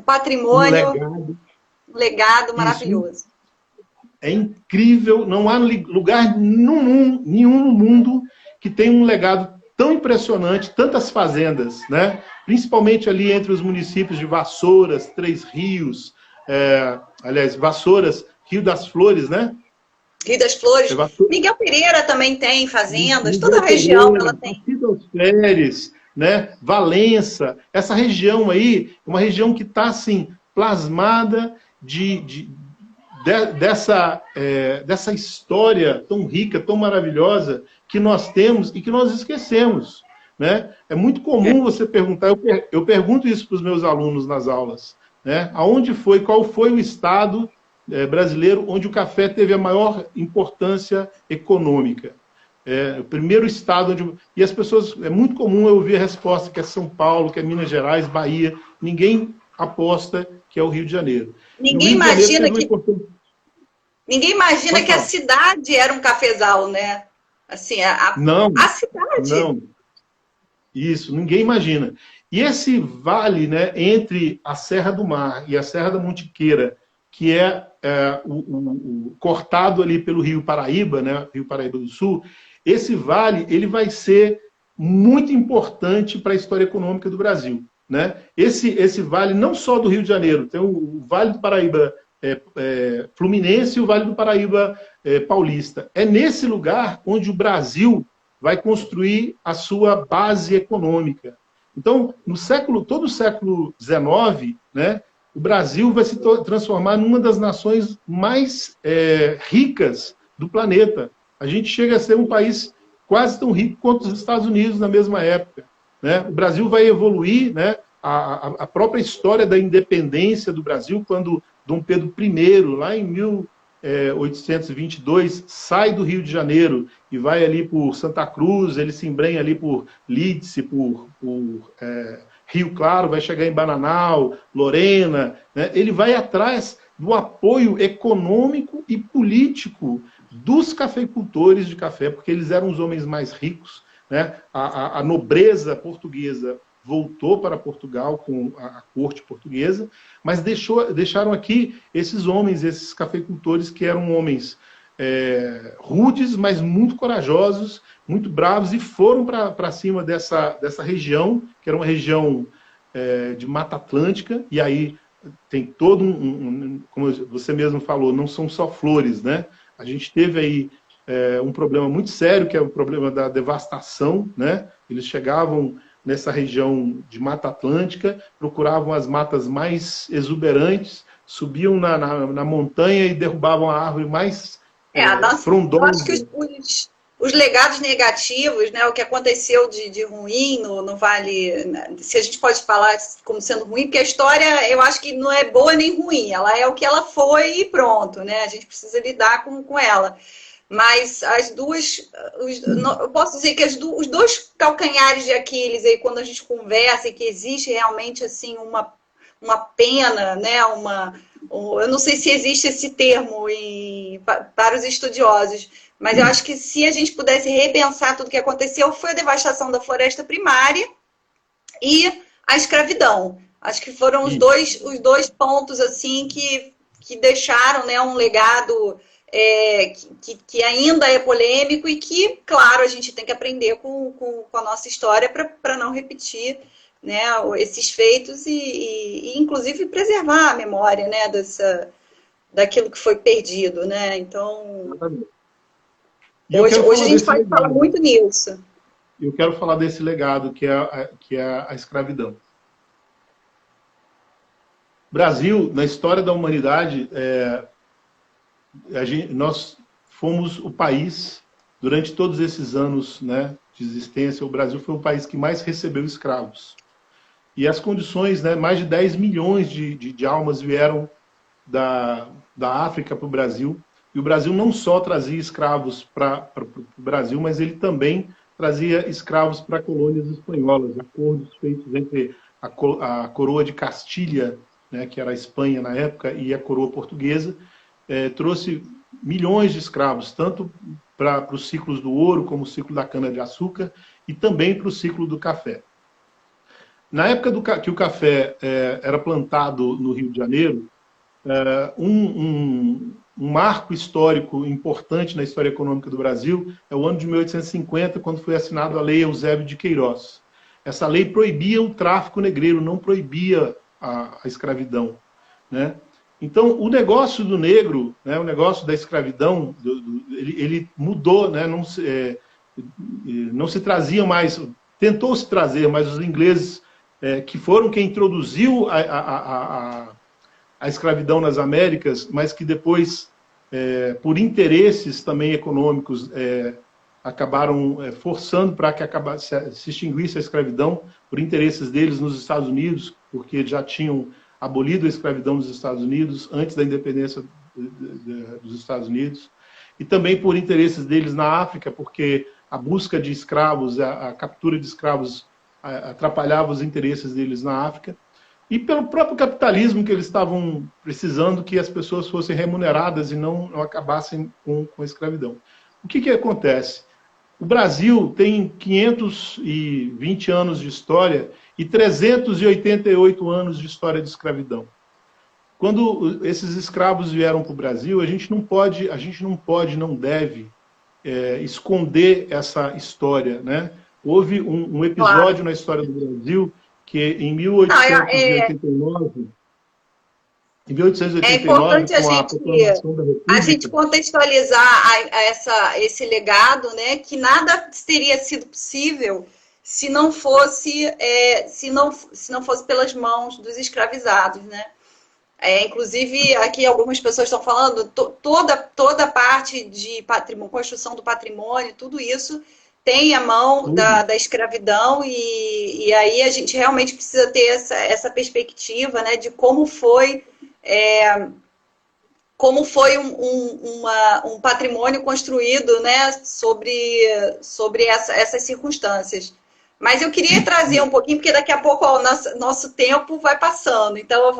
patrimônio, um legado maravilhoso. É incrível, não há lugar nenhum no mundo que tenha um legado tão impressionante, tantas fazendas, né? Principalmente ali entre os municípios de Vassouras, Três Rios, aliás, Vassouras, Rio das Flores, né? Rio das Flores. Miguel Pereira também tem fazendas, toda a região ela tem. Rio das Flores, né? Valença, essa região aí, uma região que está assim, plasmada dessa história tão rica, tão maravilhosa que nós temos e que nós esquecemos. Né? É muito comum você perguntar, eu pergunto isso para os meus alunos nas aulas, né? Qual foi o estado brasileiro onde o café teve a maior importância econômica? O primeiro estado onde... E as pessoas, é muito comum eu ouvir a resposta que é São Paulo, que é Minas Gerais, Bahia. Ninguém aposta que é o Rio de Janeiro. Ninguém imagina que a cidade era um cafezal, né? Assim, a cidade. Isso, ninguém imagina. E esse vale, né, entre a Serra do Mar e a Serra da Mantiqueira, que o cortado ali pelo Rio Paraíba, né, Rio Paraíba do Sul, esse vale ele vai ser muito importante para a história econômica do Brasil. Né? Esse vale, não só do Rio de Janeiro, tem o Vale do Paraíba Fluminense e o Vale do Paraíba Paulista. É nesse lugar onde o Brasil vai construir a sua base econômica. Então, todo o século XIX, né, o Brasil vai se transformar numa das nações mais ricas do planeta. A gente chega a ser um país quase tão rico quanto os Estados Unidos na mesma época. Né? O Brasil vai evoluir, né? A própria história da independência do Brasil, quando Dom Pedro I, lá em 1822, sai do Rio de Janeiro e vai ali por Santa Cruz, ele se embrenha ali por Lídice, por Rio Claro, vai chegar em Bananal, Lorena, né? Ele vai atrás do apoio econômico e político dos cafeicultores de café, porque eles eram os homens mais ricos, né? A nobreza portuguesa voltou para Portugal com a corte portuguesa, mas deixaram aqui esses homens, esses cafeicultores que eram homens rudes, mas muito corajosos, muito bravos, e foram para cima dessa região, que era uma região de Mata Atlântica, e aí tem todo como você mesmo falou, não são só flores, né? A gente teve aí um problema muito sério, que é o problema da devastação, né? Eles chegavam nessa região de Mata Atlântica, procuravam as matas mais exuberantes, subiam na montanha e derrubavam a árvore mais frondosa. Eu acho que os legados negativos, né, o que aconteceu de ruim no Vale, se a gente pode falar como sendo ruim, porque a história eu acho que não é boa nem ruim, ela é o que ela foi e pronto, né? A gente precisa lidar com ela. Mas eu posso dizer que os dois calcanhares de Aquiles, aí, quando a gente conversa e que existe realmente assim uma pena, né? Eu não sei se existe esse termo para os estudiosos, mas eu acho que se a gente pudesse repensar tudo o que aconteceu, foi a devastação da floresta primária e a escravidão. Acho que foram os dois pontos assim que deixaram, né, um legado que ainda é polêmico e que, claro, a gente tem que aprender com a nossa história para não repetir, né, esses feitos e inclusive preservar a memória, né, daquilo que foi perdido, né? Então, hoje a gente pode falar muito nisso. Eu quero falar desse legado que é a escravidão. Brasil, na história da humanidade, nós fomos o país, durante todos esses anos, né, de existência, o Brasil foi o país que mais recebeu escravos. E as condições, né, mais de 10 milhões de almas vieram da África para o Brasil. E o Brasil não só trazia escravos para o Brasil, mas ele também trazia escravos para colônias espanholas, acordos feitos entre a coroa de Castilha, né, que era a Espanha na época, e a coroa portuguesa, trouxe milhões de escravos, tanto para os ciclos do ouro, como o ciclo da cana-de-açúcar, e também para o ciclo do café. Na época que o café era plantado no Rio de Janeiro, um marco histórico importante na história econômica do Brasil é o ano de 1850, quando foi assinada a Lei Eusébio de Queiroz. Essa lei proibia o tráfico negreiro, não proibia a escravidão, né? Então, o negócio do negro, né, o negócio da escravidão, ele mudou, né? Não se trazia mais, tentou se trazer, mas os ingleses, que foram quem introduziu a escravidão nas Américas, mas que depois, por interesses também econômicos, acabaram forçando para que se extinguisse a escravidão, por interesses deles nos Estados Unidos, porque já tinham abolido a escravidão nos Estados Unidos, antes da independência dos Estados Unidos, e também por interesses deles na África, porque a busca de escravos, a captura de escravos atrapalhava os interesses deles na África, e pelo próprio capitalismo que eles estavam precisando que as pessoas fossem remuneradas e não acabassem com a escravidão. O que acontece? O Brasil tem 520 anos de história e 388 anos de história de escravidão. Quando esses escravos vieram para o Brasil, a gente não pode, não deve esconder essa história, né? Houve um episódio Claro. na história do Brasil que em Não, 1889, é importante com a proclamação da a gente República, contextualizar esse legado, né? Que nada teria sido possível se não fosse, se não fosse pelas mãos dos escravizados, né? Inclusive, aqui algumas pessoas estão falando, toda a parte de patrimônio, construção do patrimônio, tudo isso tem a mão tudo. da escravidão, e aí a gente realmente precisa ter essa perspectiva, né, de como foi um patrimônio construído, né, sobre essas circunstâncias. Mas eu queria trazer um pouquinho, porque daqui a pouco o nosso tempo vai passando. Então, eu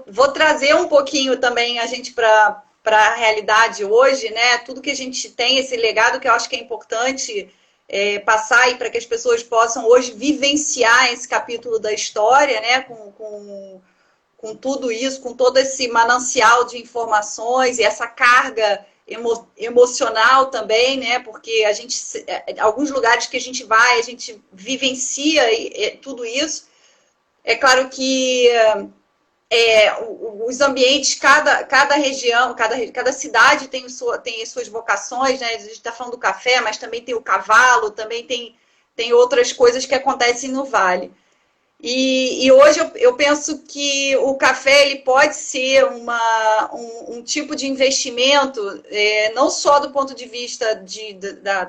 vou trazer um pouquinho também a gente para a realidade hoje, né? Tudo que a gente tem, esse legado que eu acho que é importante passar aí para que as pessoas possam hoje vivenciar esse capítulo da história, né? Com tudo isso, com todo esse manancial de informações e essa carga emocional também, né? Porque a gente, alguns lugares que a gente vai, a gente vivencia tudo isso. É claro que os ambientes, cada região, cada cidade tem as suas vocações, né? A gente está falando do café, mas também tem o cavalo, também tem outras coisas que acontecem no vale. E hoje eu penso que o café ele pode ser um tipo de investimento, não só do ponto de vista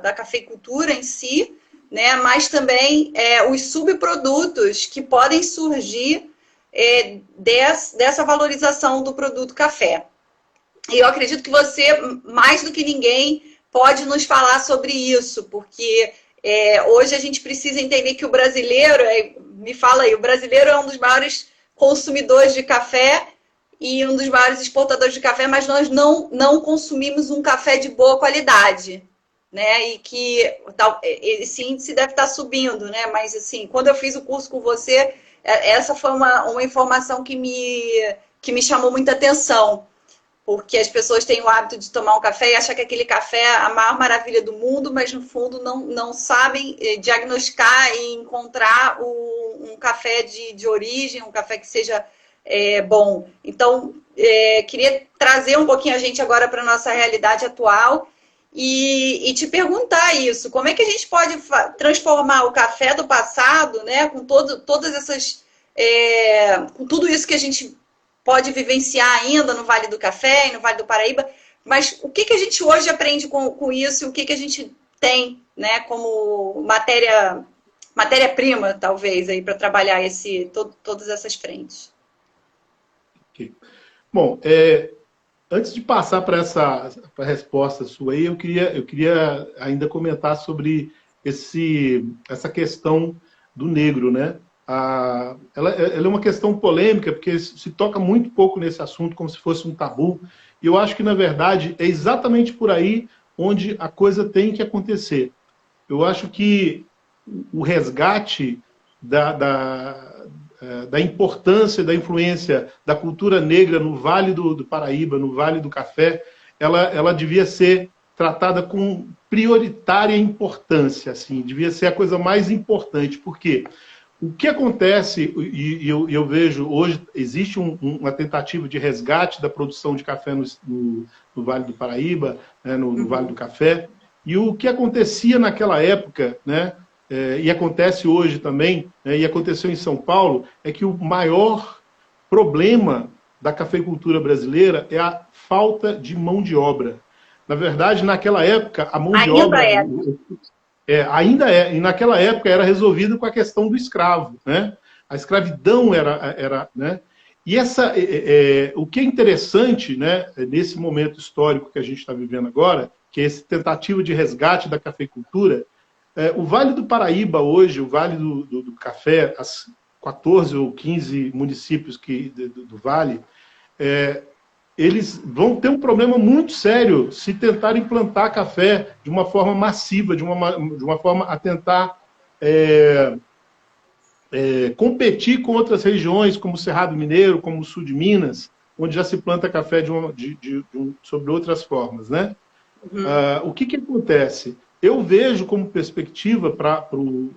da cafeicultura em si, né, mas também os subprodutos que podem surgir dessa valorização do produto café. E eu acredito que você, mais do que ninguém, pode nos falar sobre isso, porque hoje a gente precisa entender que o brasileiro, me fala aí, o brasileiro é um dos maiores consumidores de café e um dos maiores exportadores de café, mas nós não consumimos um café de boa qualidade, né? E que esse índice deve estar subindo, né? Mas assim, quando eu fiz o curso com você, essa foi uma informação que me chamou muita atenção. Porque as pessoas têm o hábito de tomar um café e achar que aquele café é a maior maravilha do mundo, mas no fundo não sabem diagnosticar e encontrar um café de origem, um café que seja bom. Então, queria trazer um pouquinho a gente agora para a nossa realidade atual e te perguntar isso. Como é que a gente pode transformar o café do passado, né, com todas essas... com tudo isso que a gente pode vivenciar ainda no Vale do Café e no Vale do Paraíba, mas o que a gente hoje aprende com isso e o que a gente tem, né, como matéria-prima, talvez, aí para trabalhar todas essas frentes. Okay. Bom, antes de passar para a resposta sua aí, eu queria ainda comentar sobre essa questão do negro, né? Ela é uma questão polêmica, porque se toca muito pouco nesse assunto, como se fosse um tabu. E eu acho que, na verdade, é exatamente por aí onde a coisa tem que acontecer. Eu acho que o resgate da importância, da influência da cultura negra no Vale do Paraíba, no Vale do Café, ela devia ser tratada com prioritária importância, assim, devia ser a coisa mais importante, porque o que acontece, e eu vejo hoje, existe uma tentativa de resgate da produção de café no Vale do Paraíba, né, no Vale do Café, e o que acontecia naquela época, né, e acontece hoje também, né, e aconteceu em São Paulo, é que o maior problema da cafeicultura brasileira é a falta de mão de obra. Na verdade, naquela época, a mão de obra... ainda é, e naquela época era resolvido com a questão do escravo, né? A escravidão era né? E o que é interessante, né, nesse momento histórico que a gente está vivendo agora, que é essa tentativa de resgate da cafeicultura, o Vale do Paraíba hoje, o Vale do Café, as 14 ou 15 municípios do Vale, eles vão ter um problema muito sério se tentarem plantar café de uma forma massiva, de uma forma a tentar competir com outras regiões, como o Cerrado Mineiro, como o sul de Minas, onde já se planta café sobre outras formas, né? O que acontece? Eu vejo como perspectiva para o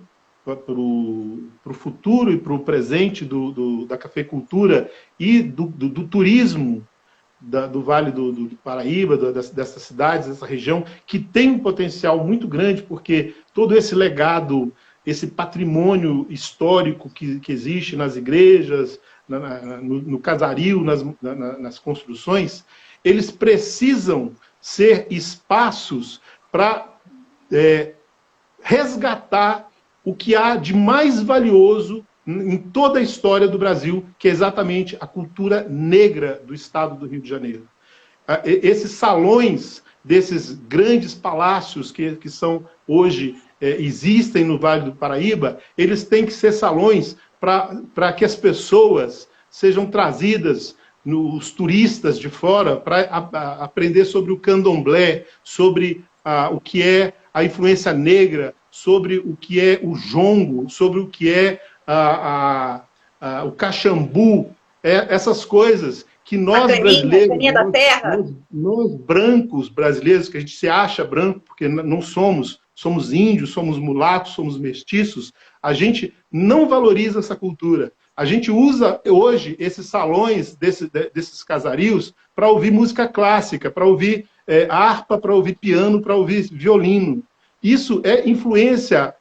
futuro e para o presente da cafeicultura e do turismo do Vale do Paraíba, dessas cidades, dessa região, que tem um potencial muito grande, porque todo esse legado, esse patrimônio histórico que existe nas igrejas, no casario, nas construções, eles precisam ser espaços para resgatar o que há de mais valioso em toda a história do Brasil, que é exatamente a cultura negra do estado do Rio de Janeiro. Esses salões desses grandes palácios que são hoje existem no Vale do Paraíba, eles têm que ser salões para que as pessoas sejam trazidas, os turistas de fora, para aprender sobre o candomblé, sobre o que é a influência negra, sobre o que é o jongo, sobre o que é o caxambu, essas coisas que nós brasileiros, nós brancos brasileiros, que a gente se acha branco, porque não somos índios, somos mulatos, somos mestiços, a gente não valoriza essa cultura. A gente usa hoje esses salões desses casarios para ouvir música clássica, para ouvir harpa, para ouvir piano, para ouvir violino. Isso é influência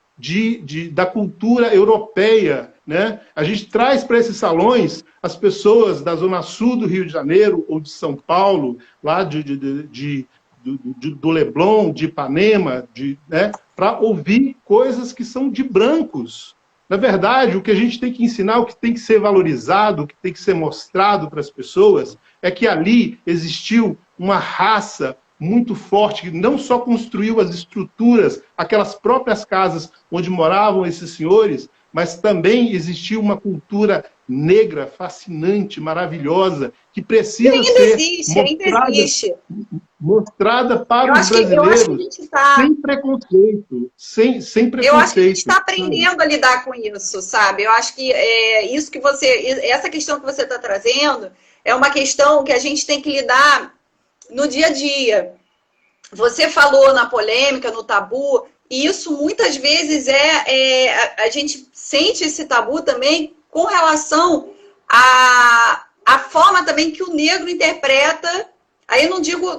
da cultura europeia, né? A gente traz para esses salões as pessoas da Zona Sul do Rio de Janeiro ou de São Paulo, lá do Leblon, de Ipanema, né? Para ouvir coisas que são de brancos. Na verdade, o que a gente tem que ensinar, o que tem que ser valorizado, o que tem que ser mostrado para as pessoas, é que ali existiu uma raça muito forte, que não só construiu as estruturas, aquelas próprias casas onde moravam esses senhores, mas também existiu uma cultura negra, fascinante, maravilhosa, que precisa ser mostrada para os brasileiros sem preconceito, sem preconceito. Eu acho que a gente está aprendendo a lidar com isso, sabe? Eu acho que essa questão que você está trazendo é uma questão que a gente tem que lidar no dia a dia. Você falou na polêmica, no tabu, e isso muitas vezes a gente sente esse tabu também com relação à forma também que o negro interpreta. Aí eu não digo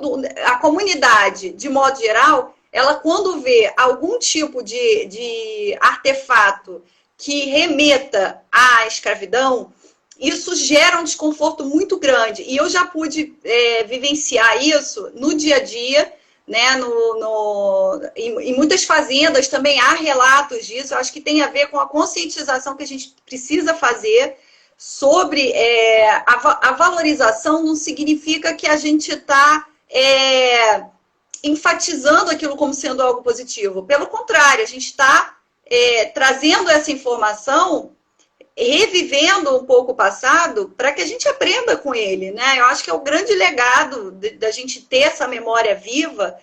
a comunidade, de modo geral, ela quando vê algum tipo de artefato que remeta à escravidão, isso gera um desconforto muito grande. E eu já pude vivenciar isso no dia a dia, né? Em muitas fazendas também há relatos disso. Eu acho que tem a ver com a conscientização que a gente precisa fazer sobre a valorização. Não significa que a gente está enfatizando aquilo como sendo algo positivo. Pelo contrário, a gente está trazendo essa informação, revivendo um pouco o passado, para que a gente aprenda com ele, né? Eu acho que é o grande legado da gente ter essa memória viva,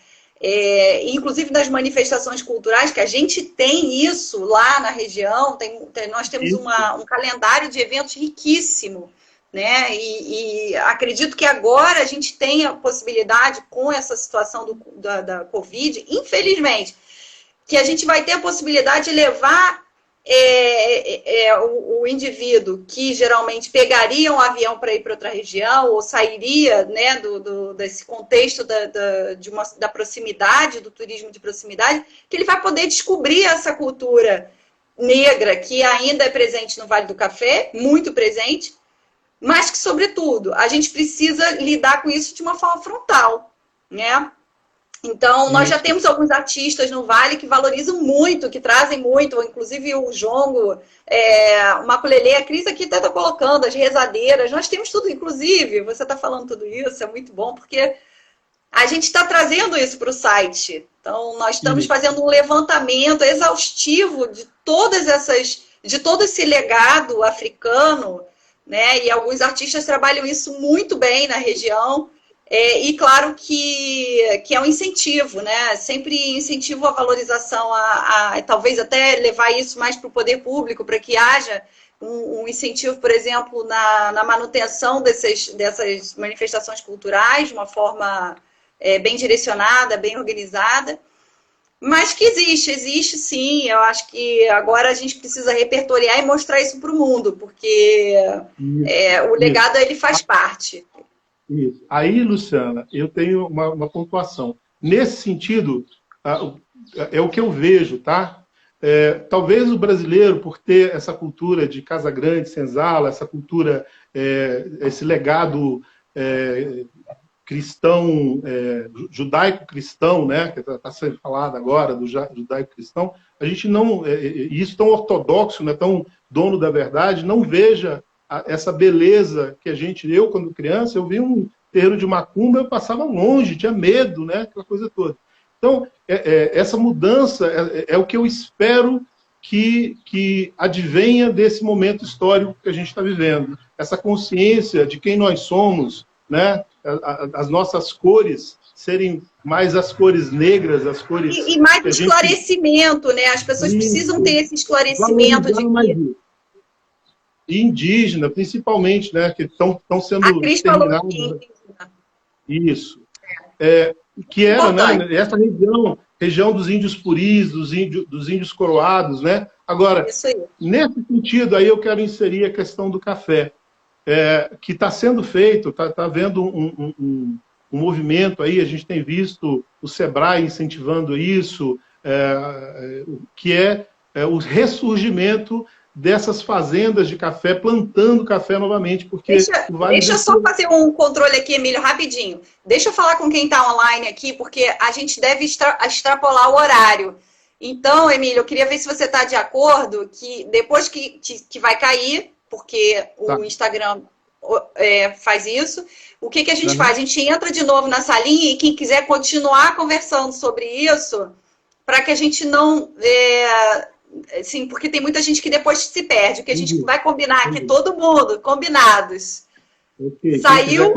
inclusive das manifestações culturais, que a gente tem isso lá na região, nós temos um calendário de eventos riquíssimo, né? E acredito que agora a gente tem a possibilidade, com essa situação da Covid, infelizmente, que a gente vai ter a possibilidade de levar o indivíduo que geralmente pegaria um avião para ir para outra região ou sairia, né, desse contexto da proximidade, do turismo de proximidade, que ele vai poder descobrir essa cultura negra que ainda é presente no Vale do Café, muito presente, mas que, sobretudo, a gente precisa lidar com isso de uma forma frontal, né? Então, nós já temos alguns artistas no Vale que valorizam muito, que trazem muito, inclusive o jongo, o maculelê, a Cris aqui está colocando, as rezadeiras, nós temos tudo, inclusive, você está falando tudo isso, é muito bom, porque a gente está trazendo isso para o site. Então, nós estamos fazendo um levantamento exaustivo de todo esse legado africano, né? E alguns artistas trabalham isso muito bem na região. E claro que é um incentivo, né? Sempre incentivo a valorização, talvez até levar isso mais para o poder público, para que haja um incentivo, por exemplo, na manutenção dessas manifestações culturais de uma forma bem direcionada, bem organizada. Mas que existe sim. Eu acho que agora a gente precisa repertoriar e mostrar isso para o mundo, porque o legado ele faz parte. Isso. Aí, Luciana, eu tenho uma pontuação. Nesse sentido, é o que eu vejo, tá? Talvez o brasileiro, por ter essa cultura de Casa Grande, Senzala, essa cultura, esse legado cristão, judaico-cristão, né, que está sendo falado agora, do judaico-cristão, a gente não, isso tão ortodoxo, né, tão dono da verdade, não veja essa beleza que eu, quando criança, eu vi um terreiro de macumba, eu passava longe, tinha medo, né, aquela coisa toda. Então, essa mudança é o que eu espero que advenha desse momento histórico que a gente está vivendo. Essa consciência de quem nós somos, né? As nossas cores serem mais as cores negras, as cores... E mais esclarecimento, né? As pessoas precisam ter esse esclarecimento de que... E indígena, principalmente, né? Que estão sendo... A Cris falou indígena. Isso. Que era, né, essa região dos índios puris, dos índios coroados, né? Agora, nesse sentido, aí eu quero inserir a questão do café, que está sendo feito, está havendo um movimento aí, a gente tem visto o Sebrae incentivando isso, que é o ressurgimento dessas fazendas de café, plantando café novamente, porque... Deixa eu só fazer um controle aqui, Emílio, rapidinho. Deixa eu falar com quem está online aqui, porque a gente deve extrapolar o horário. Então, Emílio, eu queria ver se você está de acordo que depois que vai cair, porque o Instagram faz isso, o que a gente faz? A gente entra de novo na salinha e quem quiser continuar conversando sobre isso, para que a gente não... Sim, porque tem muita gente que depois se perde. O que a gente vai combinar aqui, todo mundo, combinados. Okay. Saiu.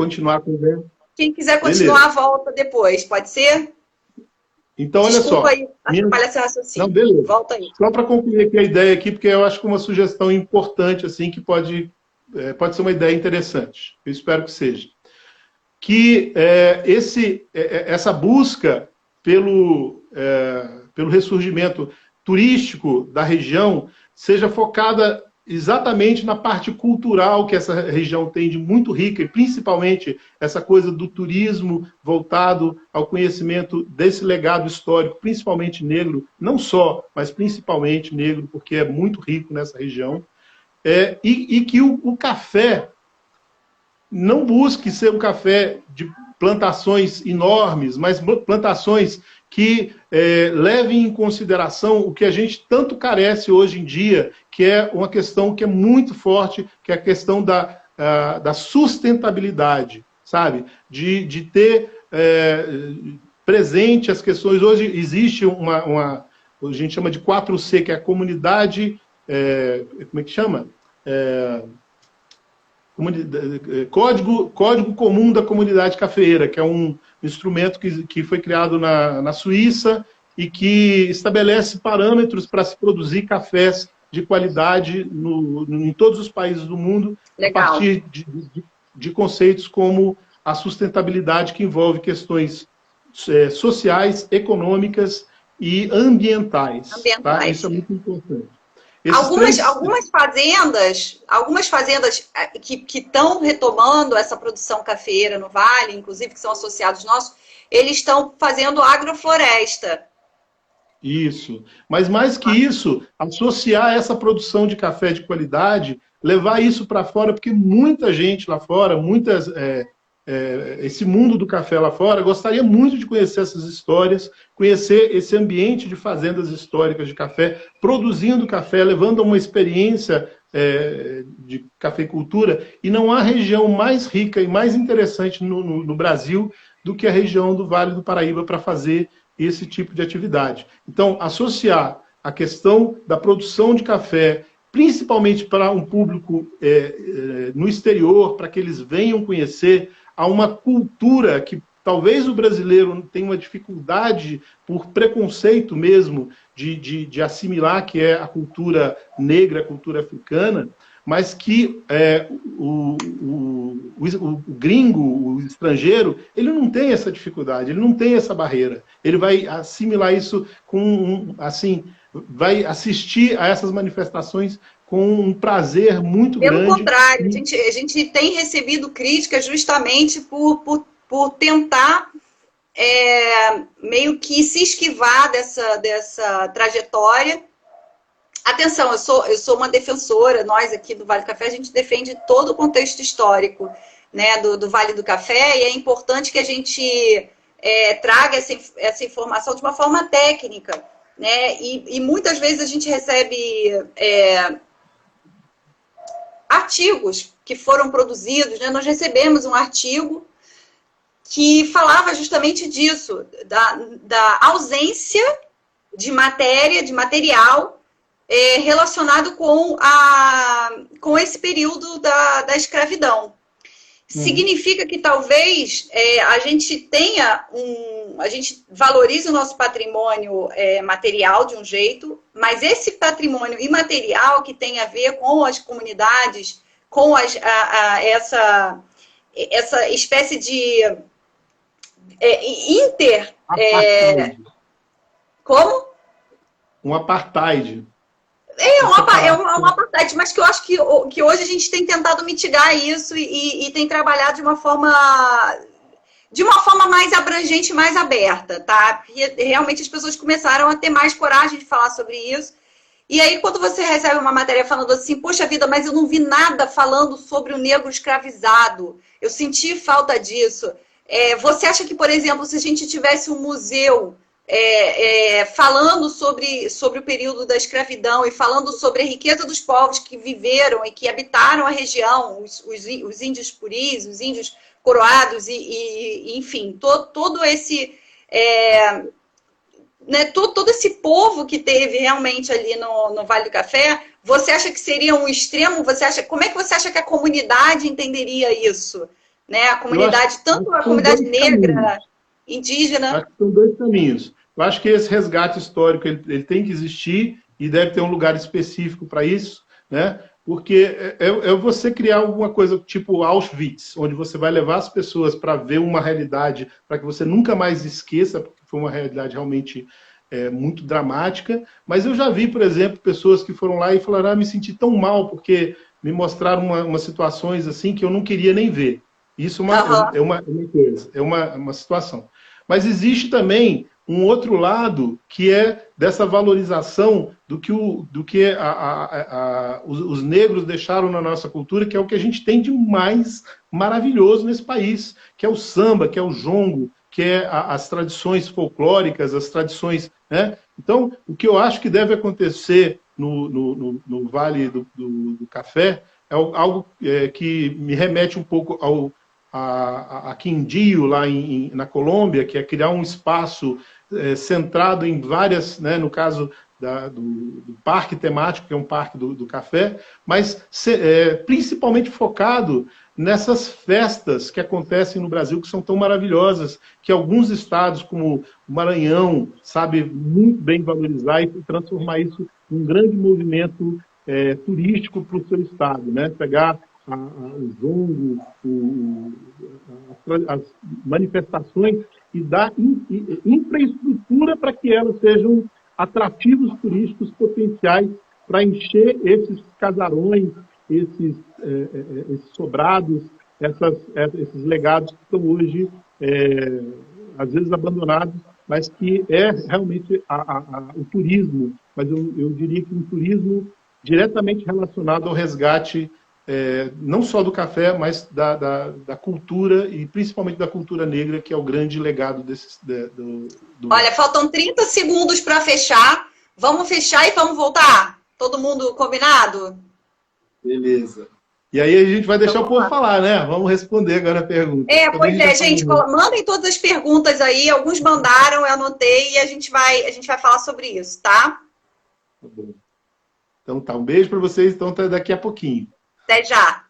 Quem quiser continuar, volta depois. Pode ser? Então, olha só. Desculpa aí, atrapalha esse raciocínio. Não, beleza. Volta aí. Só para concluir aqui a ideia aqui, porque eu acho que uma sugestão importante, assim, que pode ser uma ideia interessante. Eu espero que seja. Que essa busca pelo ressurgimento turístico da região seja focada exatamente na parte cultural que essa região tem de muito rica, e principalmente essa coisa do turismo voltado ao conhecimento desse legado histórico, principalmente negro, não só, mas principalmente negro, porque é muito rico nessa região, e que o café não busque ser um café de plantações enormes, mas plantações que levem em consideração o que a gente tanto carece hoje em dia, que é uma questão que é muito forte, que é a questão da sustentabilidade, sabe? De ter presente as questões. Hoje existe a gente chama de 4C, que é a comunidade... como é que chama? Código Comum da Comunidade Cafeeira, que é um instrumento que foi criado na Suíça e que estabelece parâmetros para se produzir cafés de qualidade em todos os países do mundo. Legal. A partir de conceitos como a sustentabilidade, que envolve questões sociais, econômicas e ambientais. Tá? Isso é muito importante. Algumas fazendas que estão retomando essa produção cafeeira no Vale, inclusive que são associados nossos, eles estão fazendo agrofloresta. Isso. Mas mais que isso, associar essa produção de café de qualidade, levar isso para fora, porque muita gente lá fora, esse mundo do café lá fora, gostaria muito de conhecer essas histórias, conhecer esse ambiente de fazendas históricas de café, produzindo café, levando a uma experiência de cafeicultura, e não há região mais rica e mais interessante no Brasil do que a região do Vale do Paraíba para fazer esse tipo de atividade. Então, associar a questão da produção de café principalmente para um público no exterior, para que eles venham conhecer a uma cultura que talvez o brasileiro tenha uma dificuldade por preconceito mesmo de assimilar, que é a cultura negra, a cultura africana, mas que o gringo, o estrangeiro, ele não tem essa dificuldade, ele não tem essa barreira. Ele vai assimilar isso com, assim, vai assistir a essas manifestações com um prazer muito grande. Pelo contrário, a gente tem recebido críticas justamente por tentar meio que se esquivar dessa trajetória. Atenção, eu sou uma defensora, nós aqui do Vale do Café, a gente defende todo o contexto histórico, né, do Vale do Café, e é importante que a gente traga essa informação de uma forma técnica, né, e muitas vezes a gente recebe artigos que foram produzidos, né, nós recebemos um artigo que falava justamente disso, da ausência de matéria, de material relacionado com esse período da escravidão. Significa que talvez a gente tenha a gente valorize o nosso patrimônio material de um jeito, mas esse patrimônio imaterial que tem a ver com as comunidades, com essa espécie de como? Um apartheid. Um apartheid, mas que eu acho que hoje a gente tem tentado mitigar isso e tem trabalhado de uma forma mais abrangente, mais aberta, tá? E realmente as pessoas começaram a ter mais coragem de falar sobre isso. E aí, quando você recebe uma matéria falando assim, poxa vida, mas eu não vi nada falando sobre o negro escravizado, eu senti falta disso. Você acha que, por exemplo, se a gente tivesse um museu falando sobre o período da escravidão e falando sobre a riqueza dos povos que viveram e que habitaram a região, os índios puris, os índios coroados e enfim, todo esse todo esse povo que teve realmente ali no Vale do Café, você acha que seria um extremo? Como é que você acha que a comunidade entenderia isso? Né? A comunidade, tanto a comunidade negra, indígena. Acho que são dois caminhos. Eu acho que esse resgate histórico ele tem que existir e deve ter um lugar específico para isso, né? Porque você criar alguma coisa tipo Auschwitz, onde você vai levar as pessoas para ver uma realidade, para que você nunca mais esqueça, porque foi uma realidade realmente muito dramática. Mas eu já vi, por exemplo, pessoas que foram lá e falaram: me senti tão mal porque me mostraram umas situações assim que eu não queria nem ver. Isso é uma coisa, é uma situação. Mas existe também um outro lado que é dessa valorização do que os negros deixaram na nossa cultura, que é o que a gente tem de mais maravilhoso nesse país, que é o samba, que é o jongo, que é as tradições folclóricas, as tradições, né? Então, o que eu acho que deve acontecer no Vale do Café é algo que me remete um pouco a Quindío, lá na Colômbia, que é criar um espaço centrado em várias, né, no caso do parque temático, que é um parque do café, mas principalmente focado nessas festas que acontecem no Brasil, que são tão maravilhosas, que alguns estados, como o Maranhão, sabem muito bem valorizar e transformar isso num grande movimento turístico para o seu estado, né? Pegar o jongo, as manifestações e dar infraestrutura para que elas sejam atrativos turísticos potenciais para encher esses casarões, esses sobrados, esses legados que estão hoje, às vezes, abandonados, mas que é realmente o turismo, mas eu diria que um turismo diretamente relacionado ao resgate não só do café, mas da cultura, e principalmente da cultura negra, que é o grande legado do... Olha, faltam 30 segundos para fechar. Vamos fechar e vamos voltar? Todo mundo combinado? Beleza. E aí a gente vai deixar o povo falar, né? Vamos responder agora a pergunta. Pois é, gente. Mandem todas as perguntas aí. Alguns mandaram, eu anotei, e a gente vai falar sobre isso, tá? Tá bom. Então tá, um beijo para vocês, então até daqui a pouquinho. Até já!